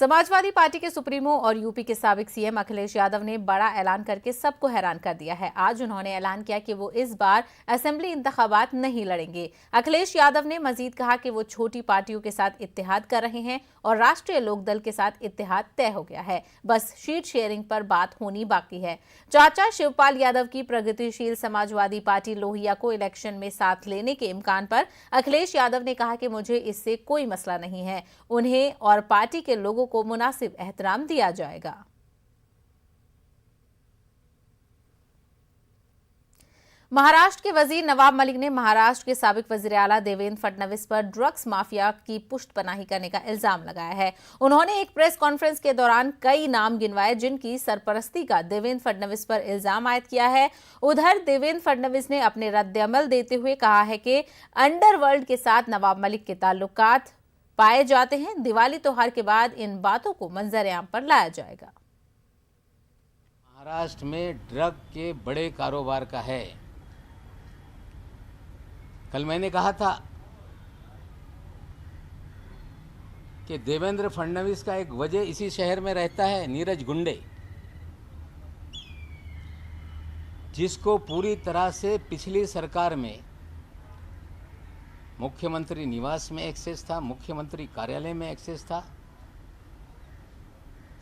Samajwadi party के supremo और UP के साबिक सीएम अखिलेश यादव ने बड़ा ऐलान करके सबको हैरान कर दिया है। आज उन्होंने ऐलान किया कि वो इस बार असेंबली इंतखाबात नहीं लड़ेंगे। अखिलेश यादव ने मजीद कहा कि वो छोटी पार्टियों के साथ इत्तेहाद कर रहे हैं और राष्ट्रीय लोकदल के साथ इत्तेहाद तय हो गया है, बस सीट शेयरिंग पर बात होनी बाकी है। चाचा शिवपाल यादव की प्रगतिशील समाजवादी पार्टी लोहिया को इलेक्शन में साथ लेने के इम्कान पर अखिलेश यादव ने कहा कि मुझे इससे कोई मसला नहीं है, उन्हें और पार्टी के लोगों को मुनासिब एहतराम दिया जाएगा। महाराष्ट्र के वजीर नवाब मलिक ने महाराष्ट्र के साबिक वजीर आला देवेंद्र फडणवीस पर ड्रग्स माफिया की पुष्टपनाही करने का इल्जाम लगाया है। उन्होंने एक प्रेस कॉन्फ्रेंस के दौरान कई नाम गिनवाए जिनकी सरपरस्ती का देवेंद्र फडणवीस पर इल्जाम आयद किया है। उधर देवेंद्र फडणवीस ने अपने रद्द-ए-अमल देते हुए कहा है कि अंडरवर्ल्ड के साथ नवाब मलिक के ताल्लुकात पाए जाते हैं। दिवाली त्योहार के बाद इन बातों को मंजर-ए-आम पर लाया जाएगा। महाराष्ट्र में ड्रग के बड़े कारोबार का है। कल मैंने कहा था कि देवेंद्र फडणवीस का एक वजह इसी शहर में रहता है, नीरज गुंडे, जिसको पूरी तरह से पिछली सरकार में मुख्यमंत्री निवास में एक्सेस था, मुख्यमंत्री कार्यालय में एक्सेस था,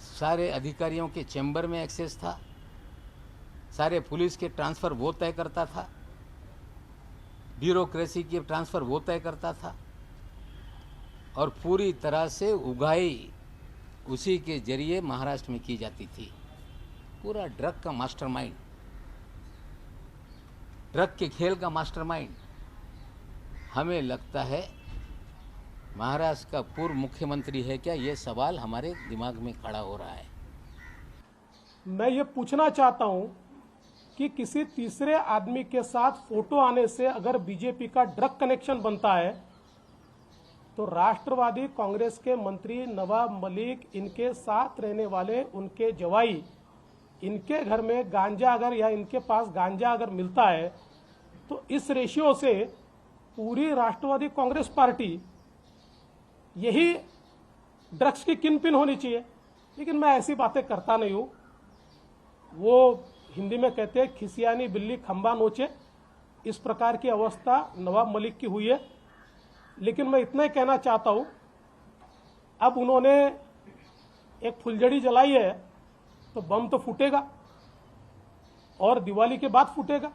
सारे अधिकारियों के चैम्बर में एक्सेस था, सारे पुलिस के ट्रांसफ़र वो तय करता था, ब्यूरोक्रेसी की ट्रांसफ़र वो तय करता था और पूरी तरह से उगाही उसी के जरिए महाराष्ट्र में की जाती थी। पूरा ड्रग का मास्टरमाइंड, ड्रग के खेल का मास्टरमाइंड। हमें लगता है महाराष्ट्र का पूर्व मुख्यमंत्री है क्या, ये सवाल हमारे दिमाग में खड़ा हो रहा है। मैं ये पूछना चाहता हूं कि किसी तीसरे आदमी के साथ फोटो आने से अगर बीजेपी का ड्रग कनेक्शन बनता है तो राष्ट्रवादी कांग्रेस के मंत्री नवाब मलिक, इनके साथ रहने वाले उनके जवाई, इनके घर में गांजा अगर या इनके पास गांजा अगर मिलता है तो इस रेशियो से पूरी राष्ट्रवादी कांग्रेस पार्टी यही ड्रग्स की किनपिन होनी चाहिए। लेकिन मैं ऐसी बातें करता नहीं हूं। वो हिंदी में कहते हैं खिसियानी बिल्ली खंबा नोचे, इस प्रकार की अवस्था नवाब मलिक की हुई है। लेकिन मैं इतना ही कहना चाहता हूं, अब उन्होंने एक फुलझड़ी जलाई है तो बम तो फूटेगा और दिवाली के बाद फूटेगा,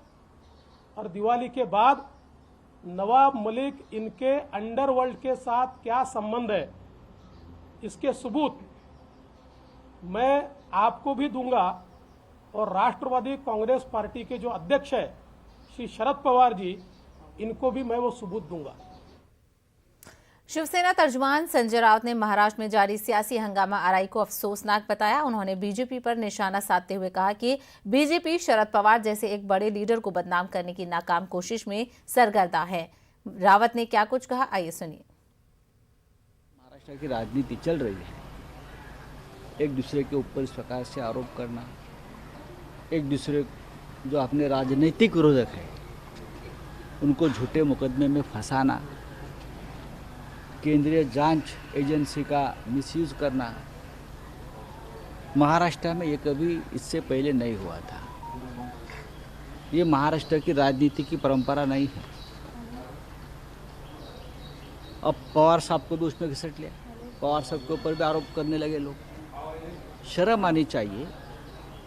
और दिवाली के बाद नवाब मलिक, इनके अंडरवर्ल्ड के साथ क्या संबंध है, इसके सबूत मैं आपको भी दूंगा और राष्ट्रवादी कांग्रेस पार्टी के जो अध्यक्ष है श्री शरद पवार जी, इनको भी मैं वो सबूत दूंगा। शिवसेना तर्जुमान संजय राउत ने महाराष्ट्र में जारी सियासी हंगामा आरआई को अफसोसनाक बताया। उन्होंने बीजेपी पर निशाना साधते हुए कहा कि बीजेपी शरद पवार जैसे एक बड़े लीडर को बदनाम करने की नाकाम कोशिश में सरगर्दा है। रावत ने क्या कुछ कहा, आइए सुनिए। महाराष्ट्र की राजनीति चल रही है, एक दूसरे के ऊपर इस प्रकार से आरोप करना, एक दूसरे जो अपने राजनीतिक विरोधक है उनको झूठे मुकदमे में फंसाना, केंद्रीय जांच एजेंसी का मिसयूज करना, महाराष्ट्र में ये कभी इससे पहले नहीं हुआ था। ये महाराष्ट्र की राजनीति की परंपरा नहीं है। अब पवार साहब को भी उसमें घिसट लिया, पवार साहब के ऊपर भी आरोप करने लगे लोग। शर्म आनी चाहिए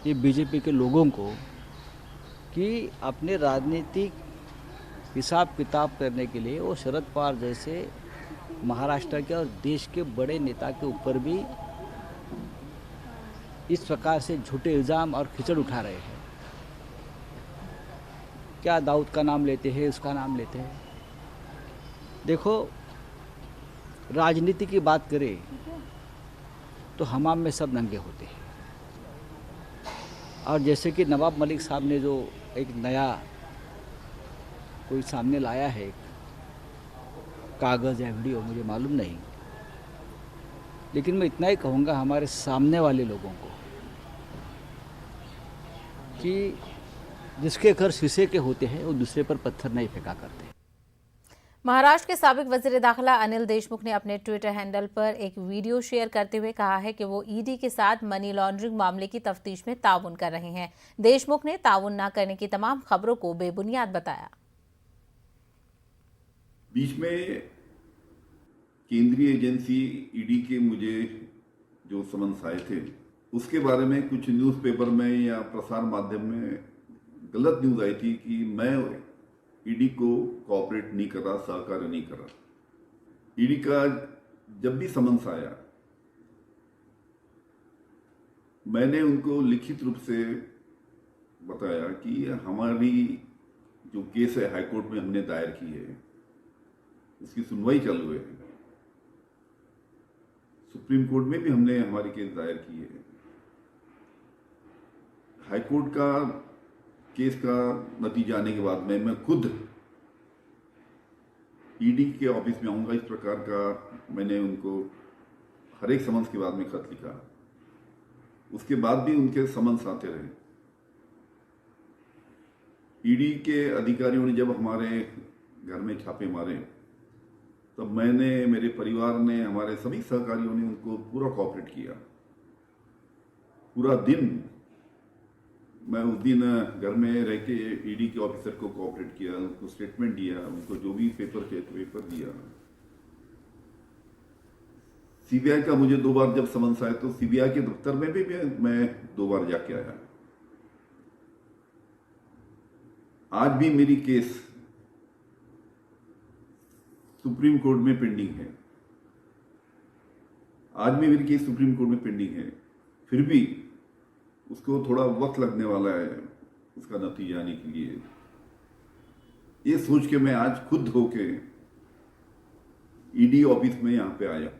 ये बीजेपी के लोगों को कि अपने राजनीतिक हिसाब किताब करने के लिए वो शरद पवार जैसे महाराष्ट्र के और देश के बड़े नेता के ऊपर भी इस प्रकार से झूठे इल्ज़ाम और खिचड़ उठा रहे हैं। क्या दाऊद का नाम लेते हैं, उसका नाम लेते हैं। देखो, राजनीति की बात करें तो हमाम में सब नंगे होते हैं। और जैसे कि नवाब मलिक साहब ने जो एक नया कोई सामने लाया है, एक कागज़ या वीडियो, मुझे मालूम नहीं, लेकिन मैं इतना ही कहूँगा हमारे सामने वाले लोगों को कि जिसके घर शीशे के होते हैं वो दूसरे पर पत्थर नहीं फेंका करते। महाराष्ट्र के साबिक वजीर दाखिला अनिल देशमुख ने अपने ट्विटर हैंडल पर एक वीडियो शेयर करते हुए कहा है कि वो ईडी के साथ मनी लॉन्ड्रिंग मामले की तफ्तीश में ताउन कर रहे हैं। देशमुख ने ताउन न करने की तमाम खबरों को बेबुनियाद बताया। बीच में केंद्रीय एजेंसी ईडी के मुझे जो समन्स आए थे उसके बारे में कुछ न्यूज़पेपर में या प्रसार माध्यम में गलत न्यूज़ आई थी कि मैं ईडी को कोऑपरेट नहीं कर रहा, सहकार्य नहीं कर रहा। ईडी का जब भी समन्स आया मैंने उनको लिखित रूप से बताया कि हमारी जो केस है हाईकोर्ट में हमने दायर की है, उसकी सुनवाई चालू है। सुप्रीम कोर्ट में भी हमने हमारी केस दायर की है। हाईकोर्ट का केस का नतीजा आने के बाद में मैं खुद ईडी के ऑफिस में आऊंगा, इस प्रकार का मैंने उनको हर एक समन्स के बाद में खत लिखा। उसके बाद भी उनके समन्स आते रहे। ईडी के अधिकारियों ने जब हमारे घर में छापे मारे तब मैंने, मेरे परिवार ने, हमारे सभी सहकारियों ने उनको पूरा कोऑपरेट किया। पूरा दिन मैं उस दिन घर में रह के ईडी के ऑफिसर को कोऑपरेट किया, उनको स्टेटमेंट दिया, उनको जो भी पेपर चाहिए तो पेपर दिया। सीबीआई का मुझे 2 बार जब समन्स आया तो सीबीआई के दफ्तर में भी मैं 2 बार जाके आया। आज भी मेरी केस सुप्रीम कोर्ट में पेंडिंग है। आज भी मेरी केस सुप्रीम कोर्ट में पेंडिंग है। फिर भी उसको थोड़ा वक्त लगने वाला है उसका नतीजा आने के लिए। ये सोच के मैं आज खुद होके ईडी ऑफिस में यहाँ पे आया हूँ।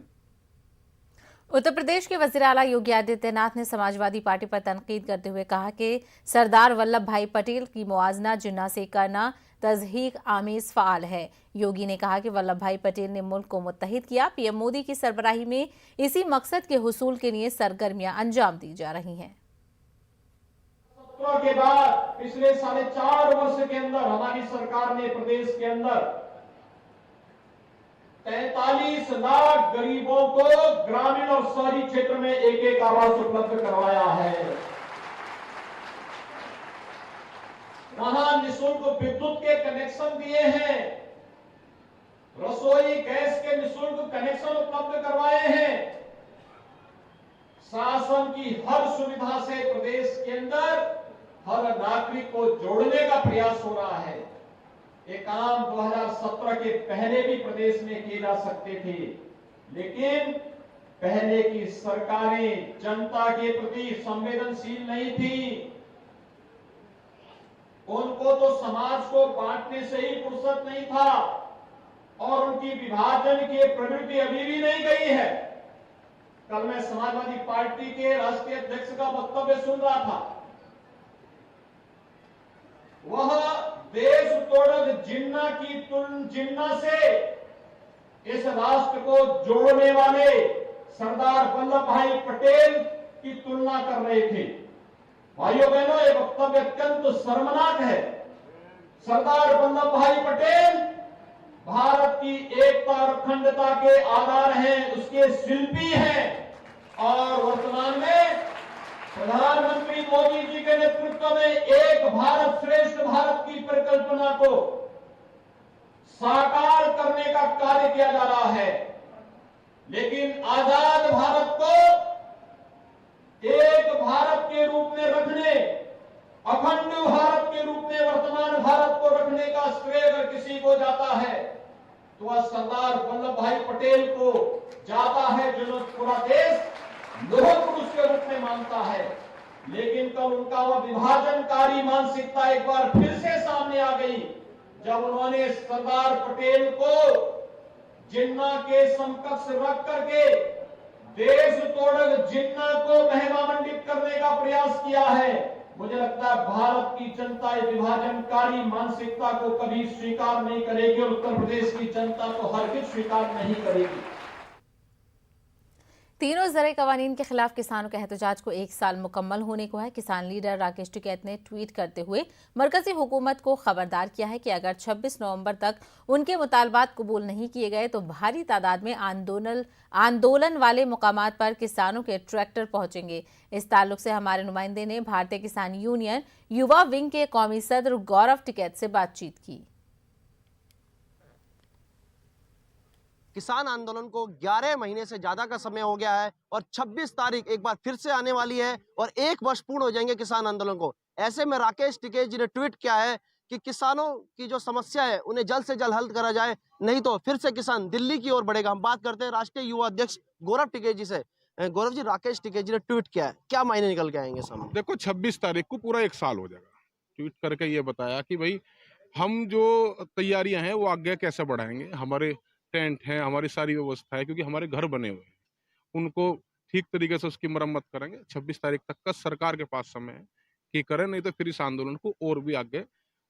उत्तर प्रदेश के वजीर आला योगी आदित्यनाथ ने समाजवादी पार्टी पर तनकीद करते हुए कहा कि सरदार वल्लभ भाई पटेल की मुआवजा जिन्ना से करना तज़हीक आमेज फ़ाल है। योगी ने कहा कि वल्लभ भाई पटेल ने मुल्क को मुत्तहिद किया। पीएम मोदी की सरबराही में इसी मकसद के हुसूल के लिए सरगर्मियां अंजाम दी जा रही हैं। के बाद पिछले 4.5 वर्ष के अंदर हमारी सरकार ने प्रदेश के अंदर 43 लाख गरीबों को ग्रामीण और शहरी क्षेत्र में एक आवास उपलब्ध करवाया है। वहां निःशुल्क विद्युत के कनेक्शन दिए हैं, रसोई गैस के निःशुल्क कनेक्शन उपलब्ध करवाए हैं। शासन की हर सुविधा से प्रदेश के अंदर हर नागरिक को जोड़ने का प्रयास हो रहा है। ये काम 2017 के पहले भी प्रदेश में किए जा सकते थे, लेकिन पहले की सरकारें जनता के प्रति संवेदनशील नहीं थी। उनको तो समाज को बांटने से ही फुर्सत नहीं था और उनकी विभाजन की प्रवृत्ति अभी भी नहीं गई है। कल मैं समाजवादी पार्टी के राष्ट्रीय अध्यक्ष का वक्तव्य सुन रहा था। वह देश तोड़क जिन्ना से इस राष्ट्र को जोड़ने वाले सरदार वल्लभ भाई पटेल की तुलना कर रहे थे। भाइयों बहनों, ये वक्तव्य अत्यंत शर्मनाक है। सरदार वल्लभ भाई पटेल भारत की एकता और अखंडता के आधार हैं, उसके शिल्पी हैं और वर्तमान में प्रधानमंत्री मोदी जी के नेतृत्व में एक भारत श्रेष्ठ भारत की परिकल्पना को साकार करने का कार्य किया जा रहा है। लेकिन आजाद भारत को एक भारत के रूप में रखने, अखंड भारत के रूप में वर्तमान भारत को रखने का श्रेय अगर किसी को जाता है तो वह सरदार वल्लभ भाई पटेल को जाता है, जो पूरा देश लौह पुरुष के रूप में मानता है। लेकिन कल उनका वह विभाजनकारी मानसिकता एक बार फिर से सामने आ गई, जब उन्होंने सरदार पटेल को जिन्ना के समकक्ष रख करके देश तोड़क जिन्ना को महिमा मंडित करने का प्रयास किया है। मुझे लगता है भारत की जनता इस विभाजनकारी मानसिकता को कभी स्वीकार नहीं करेगी और उत्तर प्रदेश की जनता को हरगिज स्वीकार नहीं करेगी। तीनों ज़राई कवानीन के खिलाफ किसानों के एहतजाज को 1 साल मुकम्मल होने को है। किसान लीडर राकेश टिकैत ने ट्वीट करते हुए मरकजी हुकूमत को खबरदार किया है कि अगर 26 नवंबर तक उनके मुतालबात कबूल नहीं किए गए तो भारी तादाद में आंदोलन वाले मुकामात पर किसानों के ट्रैक्टर पहुंचेंगे। इस ताल्लुक से हमारे नुमाइंदे ने भारतीय किसान यूनियन युवा विंग के कौमी सदर गौरव टिकैत से बातचीत की। किसान आंदोलन को 11 महीने से ज्यादा का समय हो गया है और 26 तारीख एक बार फिर से आने वाली है और 1 वर्ष पूर्ण हो जाएंगे किसान आंदोलन को। ऐसे में राकेश टिकैत जी ने ट्वीट किया है कि किसानों की जो समस्या है उन्हें जल्द से जल्द हल करा जाए, नहीं तो फिर से किसान दिल्ली की ओर बढ़ेगा। हम बात करते हैं राष्ट्रीय युवा अध्यक्ष गौरव टिकैत जी से। गौरव जी, राकेश टिकैत जी ने ट्वीट किया है, क्या मायने निकल के आएंगे सामने? देखो, 26 तारीख को पूरा 1 साल हो जाएगा। ट्वीट करके ये बताया कि भाई हम जो तैयारियां हैं वो आगे कैसे बढ़ाएंगे। हमारे टेंट है, हमारी सारी व्यवस्था है, क्योंकि हमारे घर बने हुए हैं, उनको ठीक तरीके से उसकी मरम्मत करेंगे। 26 तारीख तक का सरकार के पास समय है कि करें, नहीं तो फिर इस आंदोलन को और भी आगे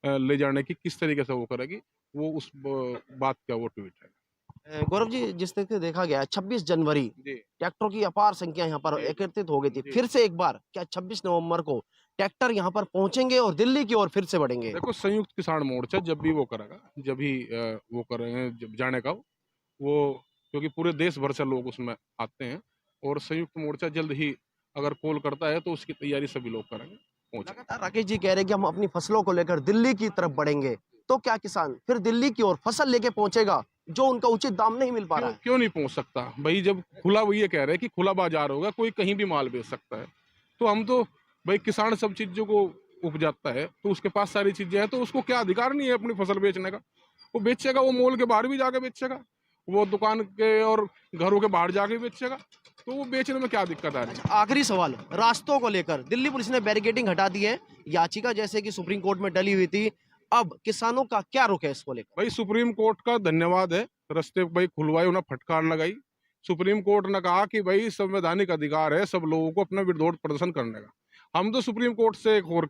ले जाने की किस तरीके से वो करेगी, वो उस बात का वो ट्वीट है। गौरव जी, जिस तरीके से देखा गया 26 जनवरी ट्रैक्टरों की अपार संख्या यहाँ पर एकत्रित हो गई थी, फिर से एक बार क्या 26 नवंबर को ट्रैक्टर यहाँ पर पहुंचेंगे और दिल्ली की ओर फिर से बढ़ेंगे? देखो, संयुक्त किसान मोर्चा जब भी वो करेगा, जब भी वो करेंगे, जब जाने का वो, क्योंकि पूरे देश भर से लोग उसमें आते हैं और संयुक्त मोर्चा जल्द ही अगर कॉल करता है तो उसकी तैयारी सभी लोग करेंगे। लगातार राकेश जी कह रहे हैं कि हम अपनी फसलों को लेकर दिल्ली की तरफ बढ़ेंगे, तो क्या किसान फिर दिल्ली की ओर फसल लेके पहुंचेगा जो उनका उचित दाम नहीं मिल पा रहा है? क्यों नहीं पहुंच सकता भाई? जब खुला, वो ये कह रहे हैं कि खुला बाजार होगा, कोई कहीं भी माल बेच सकता है, तो हम तो भाई किसान सब चीजों को उपजाता है तो उसके पास सारी चीजें हैं, तो उसको क्या अधिकार नहीं है अपनी फसल बेचने का? वो बेचेगा, वो मॉल के बाहर भी जाके बेचेगा, वो दुकान के और घरों के बाहर जाके बेचेगा, तो वो बेचने में क्या दिक्कत आ रही है? आखिरी सवाल, रास्तों को लेकर दिल्ली पुलिस ने बैरिकेडिंग हटा दी है, याचिका जैसे कि सुप्रीम कोर्ट में डली हुई थी, अब किसानों का क्या रुख है इसको लेकर? भाई सुप्रीम कोर्ट का धन्यवाद है, रास्ते भाई खुलवाए, उन्हें फटकार लगाई। सुप्रीम कोर्ट ने कहा कि भाई संवैधानिक अधिकार है सब लोगों को अपना विरोध प्रदर्शन करने का। हम तो सुप्रीम कोर्ट से एक और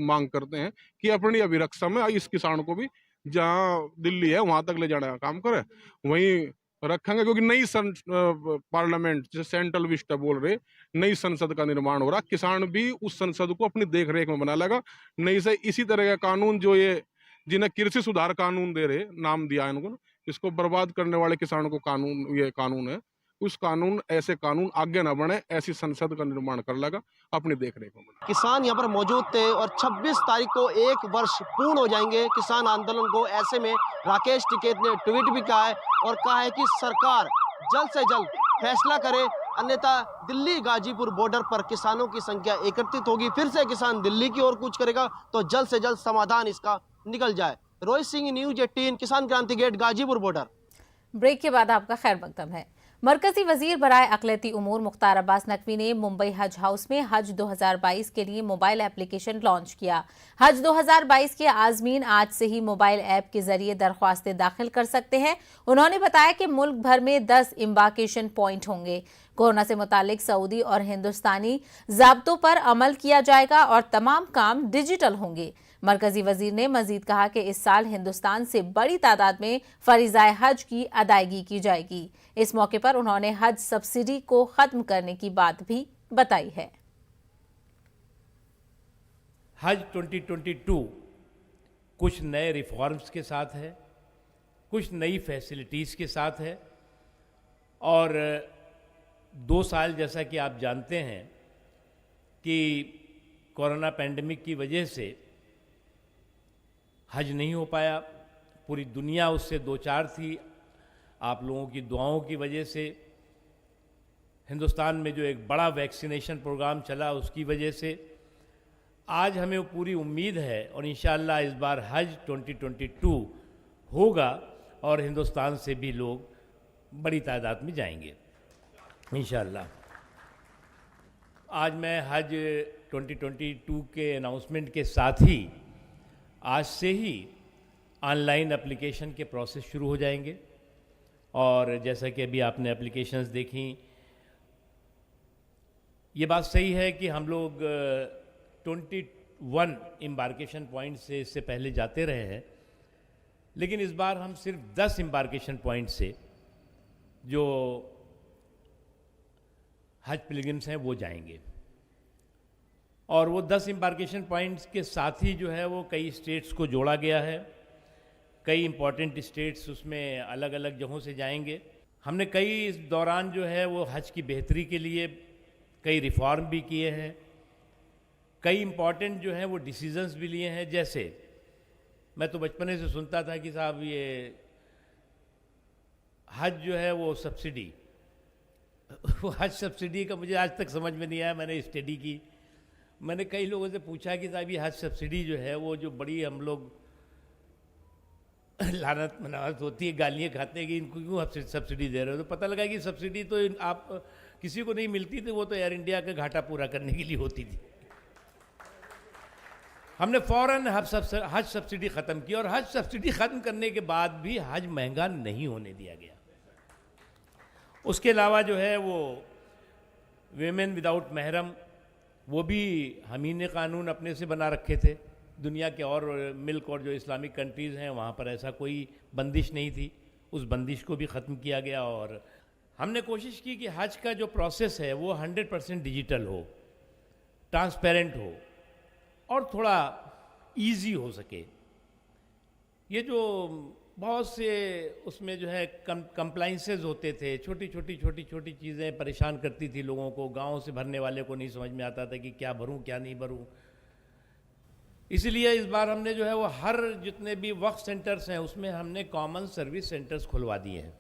मांग करते हैं कि अपनी अभिरक्षा में इस किसान को भी जहाँ दिल्ली है वहां तक ले जाने का काम करे, वहीं रखेंगे, क्योंकि नई पार्लियामेंट, जैसे सेंट्रल विस्टा बोल रहे, नई संसद का निर्माण हो रहा, किसान भी उस संसद को अपनी देख रेख में बना लेगा। नहीं से इसी तरह का कानून जो ये जिन्हें कृषि सुधार कानून दे रहे नाम दिया है इनको, इसको बर्बाद करने वाले किसानों को कानून, ये कानून है, उस कानून, ऐसे कानून आगे ना बढ़े, ऐसी संसद का निर्माण कर लेगा अपनी देखरेख में। किसान यहाँ पर मौजूद थे और 26 तारीख को 1 वर्ष पूर्ण हो जाएंगे किसान आंदोलन को। ऐसे में राकेश टिकैत ने ट्वीट भी किया है और कहा है कि सरकार जल्द से जल्द फैसला करे, अन्यथा दिल्ली गाजीपुर बॉर्डर पर किसानों की संख्या एकत्रित होगी, फिर से किसान दिल्ली की ओर कूच करेगा, तो जल्द से जल्द समाधान इसका निकल जाए। रोहित सिंह, न्यूज 18, किसान क्रांति गेट, गाजीपुर बॉर्डर। ब्रेक के बाद आपका खैर मकदम है। मरकजी वजीर बराए अक़लियती उमूर मुख्तार अब्बास नकवी ने मुंबई हज हाउस में हज 2022 के लिए मोबाइल एप्लीकेशन लॉन्च किया। हज 2022 के आज़मीन आज से ही मोबाइल ऐप के जरिए दरख्वास्तें दाखिल कर सकते हैं। उन्होंने बताया कि मुल्क भर में 10 एम्बार्केशन पॉइंट होंगे। कोरोना से मुतालिक सऊदी और हिंदुस्तानी ज़ाब्तों पर अमल किया जाएगा और तमाम काम डिजिटल होंगे। मरकजी वजीर ने मजीद कहा कि इस साल हिंदुस्तान से बड़ी तादाद में फरीज़ाए हज की अदायगी की जाएगी। इस मौके पर उन्होंने हज सब्सिडी को खत्म करने की बात भी बताई है। हज 2022 कुछ नए रिफॉर्म्स के साथ है, कुछ नई फैसिलिटीज़ के साथ है, और 2 साल जैसा कि आप जानते हैं कि कोरोना पैंडेमिक की वजह से हज नहीं हो पाया, पूरी दुनिया उससे दो चार थी। आप लोगों की दुआओं की वजह से, हिंदुस्तान में जो एक बड़ा वैक्सीनेशन प्रोग्राम चला उसकी वजह से आज हमें पूरी उम्मीद है और इंशाअल्लाह इस बार हज 2022 होगा और हिंदुस्तान से भी लोग बड़ी तादाद में जाएंगे इंशाअल्लाह। आज मैं हज 2022 के अनाउंसमेंट के साथ ही आज से ही ऑनलाइन एप्लीकेशन के प्रोसेस शुरू हो जाएंगे, और जैसा कि अभी आपने एप्लीकेशंस देखी, ये बात सही है कि हम लोग 21 एम्बार्केशन पॉइंट से इससे पहले जाते रहे हैं, लेकिन इस बार हम सिर्फ 10 एम्बार्केशन पॉइंट से, जो हज पिलग्रिम्स हैं वो जाएंगे। और वो 10 एम्बार्केशन पॉइंट्स के साथ ही जो है वो कई स्टेट्स को जोड़ा गया है। कई इम्पॉर्टेंट स्टेट्स उसमें अलग अलग जगहों से जाएंगे। हमने कई इस दौरान जो है वो हज की बेहतरी के लिए कई रिफॉर्म भी किए हैं, कई इम्पॉर्टेंट जो है वो डिसीजंस भी लिए हैं। जैसे मैं तो बचपने से सुनता था कि साहब ये हज जो है वो सब्सिडी वो हज सब्सिडी का मुझे आज तक समझ में नहीं आया। मैंने स्टडी की, मैंने कई लोगों से पूछा कि साहब ये हज सब्सिडी जो है वो जो बड़ी हम लोग लानत मनावत होती है, गालियाँ खाते हैं कि इनको क्यों सब्सिडी दे रहे हो, तो पता लगा कि सब्सिडी तो आप किसी को नहीं मिलती थी, वो तो एयर इंडिया का घाटा पूरा करने के लिए होती थी। हमने फ़ौरन हज सब्सिडी ख़त्म की और हज सब्सिडी ख़त्म करने के बाद भी हज महंगा नहीं होने दिया गया। उसके अलावा जो है वो वेमेन विदाउट महरम वो भी हम ही ने कानून अपने से बना रखे थे। दुनिया के और मिल्क और जो इस्लामिक कंट्रीज़ हैं वहाँ पर ऐसा कोई बंदिश नहीं थी, उस बंदिश को भी ख़त्म किया गया। और हमने कोशिश की कि हज का जो प्रोसेस है वो 100% डिजिटल हो, ट्रांसपेरेंट हो और थोड़ा इजी हो सके। ये जो बहुत से उसमें जो है कंप्लाइंसेस होते थे, छोटी छोटी चीज़ें परेशान करती थी लोगों को। गांव से भरने वाले को नहीं समझ में आता था कि क्या भरूं क्या नहीं भरूं। इसलिए इस बार हमने जो है वो हर जितने भी वक्फ सेंटर्स हैं उसमें हमने कॉमन सर्विस सेंटर्स खुलवा दिए हैं।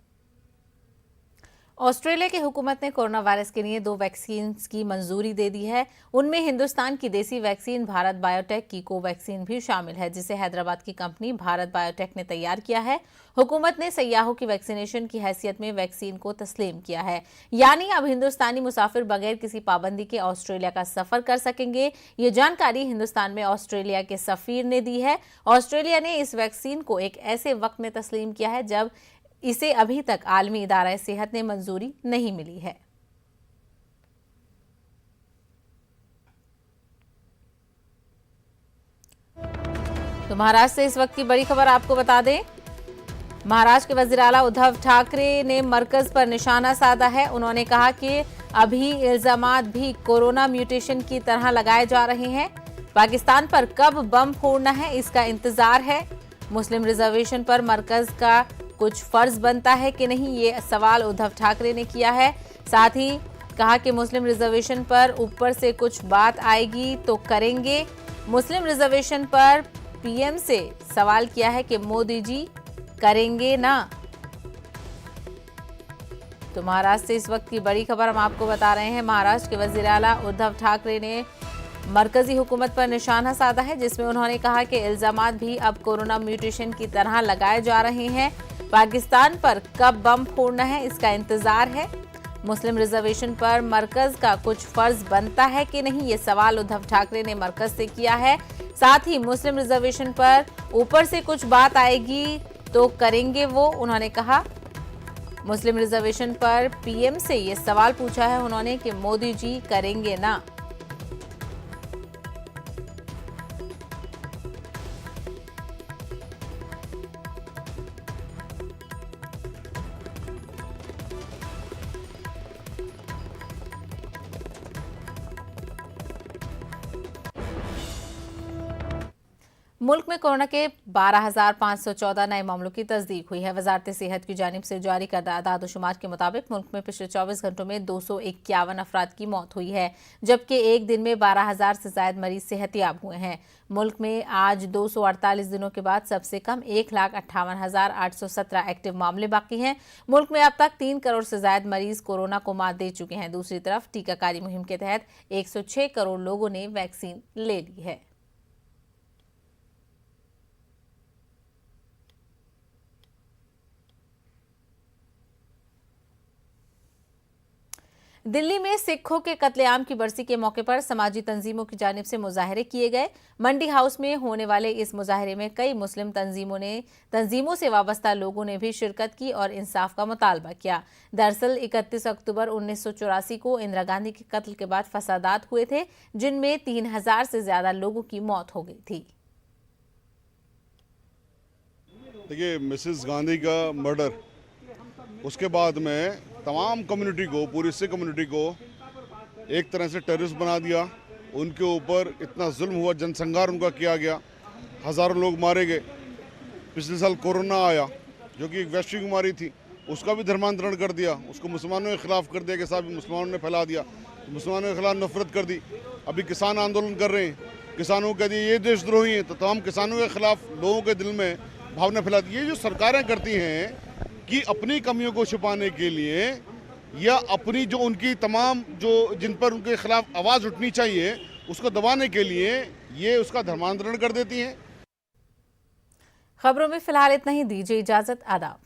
ऑस्ट्रेलिया की हुकूमत ने कोरोना वायरस के लिए 2 वैक्सीन की मंजूरी दे दी है। उनमें हिंदुस्तान की देसी वैक्सीन भारत बायोटेक की कोवैक्सीन भी शामिल है, जिसे हैदराबाद की कंपनी भारत बायोटेक ने तैयार किया है। हुकूमत ने सयाहों की वैक्सीनेशन की हैसियत में वैक्सीन को तस्लीम किया है, यानी अब हिंदुस्तानी मुसाफिर बगैर किसी पाबंदी के ऑस्ट्रेलिया का सफर कर सकेंगे। ये जानकारी हिंदुस्तान में ऑस्ट्रेलिया के सफीर ने दी है। ऑस्ट्रेलिया ने इस वैक्सीन को एक ऐसे वक्त में तस्लीम किया है जब इसे अभी तक आलमी इदारा सेहत ने मंजूरी नहीं मिली है। तो महाराष्ट्र से इस वक्त की बड़ी खबर आपको बता दें, महाराष्ट्र के वज़ीर आला उद्धव ठाकरे ने मरकज पर निशाना साधा है। उन्होंने कहा कि अभी इल्जामात भी कोरोना म्यूटेशन की तरह लगाए जा रहे हैं। पाकिस्तान पर कब बम फोड़ना है इसका इंतजार है। मुस्लिम रिजर्वेशन पर मरकज का कुछ फर्ज बनता है कि नहीं, ये सवाल उद्धव ठाकरे ने किया है। साथ ही कहा कि मुस्लिम रिजर्वेशन पर ऊपर से कुछ बात आएगी तो करेंगे। मुस्लिम रिजर्वेशन पर पीएम से सवाल किया है कि मोदी जी करेंगे ना। तो महाराष्ट्र से इस वक्त की बड़ी खबर हम आपको बता रहे हैं। महाराष्ट्र के वज़ीर आला उद्धव ठाकरे ने मरकजी हुकूमत पर निशाना साधा है, जिसमें उन्होंने कहा कि इल्जामात भी अब कोरोना म्यूटेशन की तरह लगाए जा रहे हैं। पाकिस्तान पर कब बम फोड़ना है इसका इंतजार है। मुस्लिम रिजर्वेशन पर मरकज का कुछ फर्ज बनता है कि नहीं, ये सवाल उद्धव ठाकरे ने मरकज से किया है। साथ ही मुस्लिम रिजर्वेशन पर ऊपर से कुछ बात आएगी तो करेंगे वो, उन्होंने कहा। मुस्लिम रिजर्वेशन पर पीएम से ये सवाल पूछा है उन्होंने कि मोदी जी करेंगे ना। मुल्क में कोरोना के 12,514 नए मामलों की तस्दीक हुई है। वजारत सेहत की जानिब से जारी करदा आदाद-ओ-शुमार के मुताबिक मुल्क में पिछले 24 घंटों में 251 अफराद की मौत हुई है, जबकि एक दिन में 12,000 से ज्यादा मरीज सेहतियाब हुए हैं। मुल्क में आज 248 दिनों के बाद सबसे कम 1,58,817 एक्टिव मामले बाकी हैं। मुल्क में अब तक 3 करोड़ से ज्यादा मरीज कोरोना को मात दे चुके हैं। दूसरी तरफ टीकाकारी मुहिम के तहत 106 करोड़ लोगों ने वैक्सीन ले ली है। दिल्ली में सिखों के कत्लेआम की बरसी के मौके पर समाजी तंजीमों की जानिब से मुजाहरे किए गए। मंडी हाउस में होने वाले इस मुजाहरे में कई मुस्लिम तंजीमों से वाबस्ता लोगों ने भी शिरकत की और इंसाफ का मुतालबा किया। दरअसल 31 अक्टूबर 1984 को इंदिरा गांधी के कत्ल के बाद फसादात हुए थे, जिनमें 3,000 से ज्यादा लोगों की मौत हो गई थी। देखिए, मिसेस गांधी का मर्डर, उसके बाद में तमाम कम्युनिटी को, पूरी सिख कम्युनिटी को एक तरह से टेररिस्ट बना दिया। उनके ऊपर इतना जुल्म हुआ, जनसंहार उनका किया गया, हज़ारों लोग मारे गए। पिछले साल कोरोना आया जो कि एक वैश्विक बीमारी थी, उसका भी धर्मांतरण कर दिया, उसको मुसलमानों के खिलाफ कर दिया कि साहब मुसलमानों ने फैला दिया, मुसलमानों के खिलाफ नफरत कर दी। अभी किसान आंदोलन कर रहे हैं, किसानों कह दिए ये देशद्रोही हैं, तो तमाम किसानों के खिलाफ लोगों के दिल में भावना फैला दी। ये जो सरकारें करती हैं कि अपनी कमियों को छुपाने के लिए या अपनी जो उनकी तमाम जो जिन पर उनके खिलाफ आवाज़ उठनी चाहिए उसको दबाने के लिए ये उसका धर्मांतरण कर देती हैं। खबरों में फिलहाल इतना ही, दीजिए इजाजत, आदाब।